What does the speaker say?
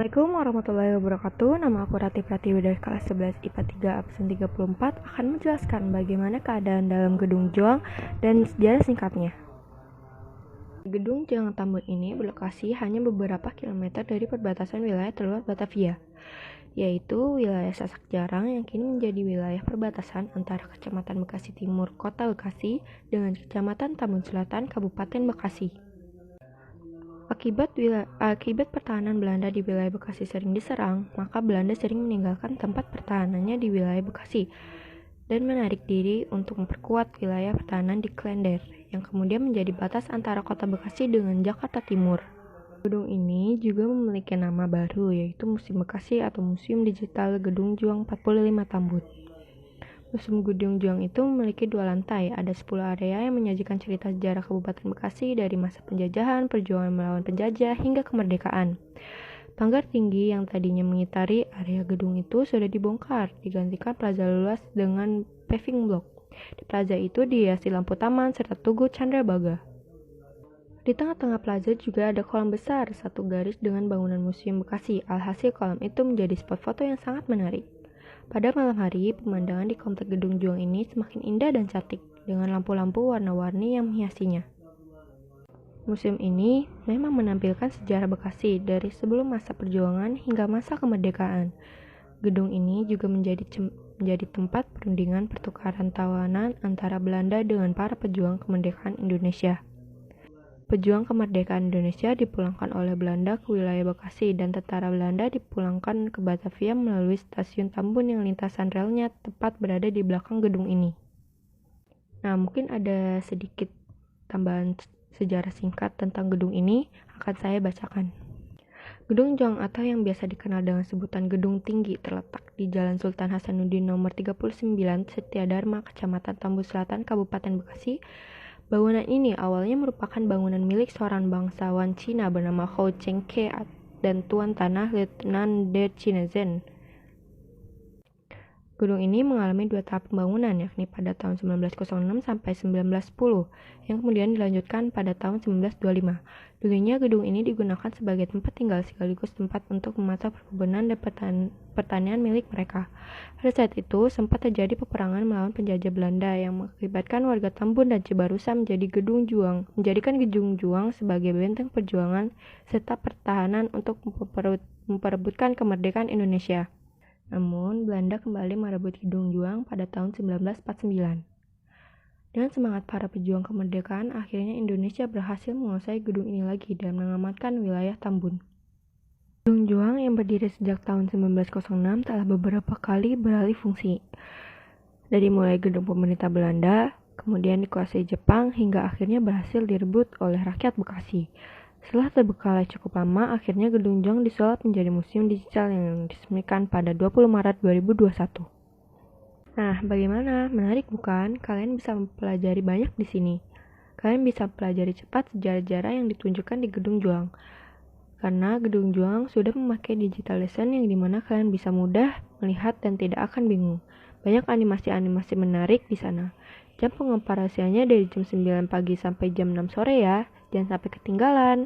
Assalamualaikum warahmatullahi wabarakatuh. Nama aku Rati Pratiwi dari kelas 11 IPA 3 absen 34 akan menjelaskan bagaimana keadaan dalam Gedung Juang dan sejarah singkatnya. Gedung Juang Tambun ini berlokasi hanya beberapa kilometer dari perbatasan wilayah terluar Batavia, yaitu wilayah Sasak Jarang yang kini menjadi wilayah perbatasan antara Kecamatan Bekasi Timur, Kota Bekasi, dengan Kecamatan Tambun Selatan, Kabupaten Bekasi. Akibat pertahanan Belanda di wilayah Bekasi sering diserang, maka Belanda sering meninggalkan tempat pertahanannya di wilayah Bekasi dan menarik diri untuk memperkuat wilayah pertahanan di Klender, yang kemudian menjadi batas antara kota Bekasi dengan Jakarta Timur. Gedung ini juga memiliki nama baru, yaitu Museum Bekasi atau Museum Digital Gedung Juang 45 Tambun. Museum Gedung Juang itu memiliki 2 lantai, ada 10 area yang menyajikan cerita sejarah Kabupaten Bekasi dari masa penjajahan, perjuangan melawan penjajah, hingga kemerdekaan. Pagar tinggi yang tadinya mengitari area gedung itu sudah dibongkar, digantikan plaza luas dengan paving block. Di plaza itu dihiasi lampu taman serta tugu Candrabaga. Di tengah-tengah plaza juga ada kolam besar, satu garis dengan bangunan Museum Bekasi. Alhasil kolam itu menjadi spot foto yang sangat menarik. Pada malam hari, pemandangan di komplek Gedung Juang ini semakin indah dan cantik, dengan lampu-lampu warna-warni yang menghiasinya. Museum ini memang menampilkan sejarah Bekasi dari sebelum masa perjuangan hingga masa kemerdekaan. Gedung ini juga menjadi tempat perundingan pertukaran tawanan antara Belanda dengan para pejuang kemerdekaan Indonesia. Pejuang kemerdekaan Indonesia dipulangkan oleh Belanda ke wilayah Bekasi dan tentara Belanda dipulangkan ke Batavia melalui stasiun Tambun yang lintasan relnya tepat berada di belakang gedung ini. Nah, mungkin ada sedikit tambahan sejarah singkat tentang gedung ini akan saya bacakan. Gedung Juang atau yang biasa dikenal dengan sebutan Gedung Tinggi terletak di Jalan Sultan Hasanuddin nomor 39 Setiadharma, Kecamatan Tambun Selatan, Kabupaten Bekasi. Bangunan ini awalnya merupakan bangunan milik seorang bangsawan Cina bernama Hou Cheng-ke dan Tuan Tanah Letnan De Chinesen. Gedung ini mengalami 2 tahap pembangunan, yakni pada tahun 1906 sampai 1910, yang kemudian dilanjutkan pada tahun 1925. Dulunya gedung ini digunakan sebagai tempat tinggal sekaligus tempat untuk memasak perkebunan dan pertanian milik mereka. Pada saat itu, sempat terjadi peperangan melawan penjajah Belanda yang mengakibatkan warga Tambun dan Cibarusa menjadikan Gedung Juang sebagai benteng perjuangan serta pertahanan untuk memperebutkan kemerdekaan Indonesia. Namun, Belanda kembali merebut Gedung Juang pada tahun 1949. Dengan semangat para pejuang kemerdekaan, akhirnya Indonesia berhasil menguasai gedung ini lagi dan mengamankan wilayah Tambun. Gedung Juang yang berdiri sejak tahun 1906 telah beberapa kali beralih fungsi. Dari mulai gedung pemerintah Belanda, kemudian dikuasai Jepang, hingga akhirnya berhasil direbut oleh rakyat Bekasi. Setelah terbengkalai cukup lama, akhirnya Gedung Juang disulap menjadi museum digital yang diresmikan pada 20 Maret 2021. Nah, bagaimana? Menarik bukan? Kalian bisa mempelajari banyak di sini. Kalian bisa pelajari cepat sejarah-sejarah yang ditunjukkan di Gedung Juang. Karena Gedung Juang sudah memakai digital lesson yang dimana kalian bisa mudah melihat dan tidak akan bingung. Banyak animasi-animasi menarik di sana. Jam pengoperasiannya dari jam 9 pagi sampai jam 6 sore ya. Jangan sampai ketinggalan.